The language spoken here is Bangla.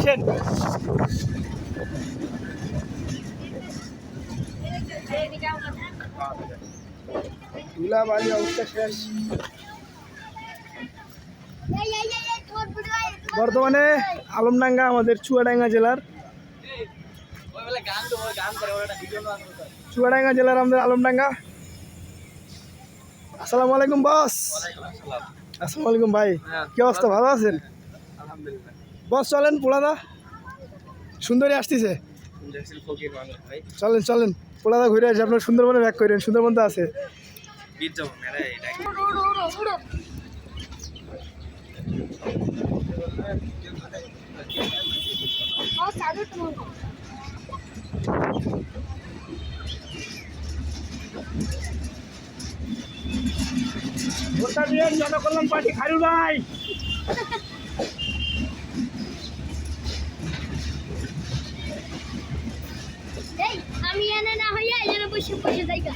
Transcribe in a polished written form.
আসেন। ধুলাবালি অবস্থা শেষ। বর্তমানে আলমডাঙ্গা আমাদের চুয়াডাঙ্গা জেলার আমাদের আলমডাঙ্গা। আসসালামু আলাইকুম বস। আসসালামু আলাইকুম ভাই, কি অবস্থা, ভালো আছেন? বস চলেন পোলাদা, সুন্দরী আসতেছে, চলেন চলেন পোলাদা ঘুরে আসি। আপনার সুন্দরবনে ব্যাক করেন, সুন্দরবন তো আছে। জনকল্যাণ পার্টি খাইরুল ভাই। আমি এনে না হইয়া এখানে বসে বসে যাইগা।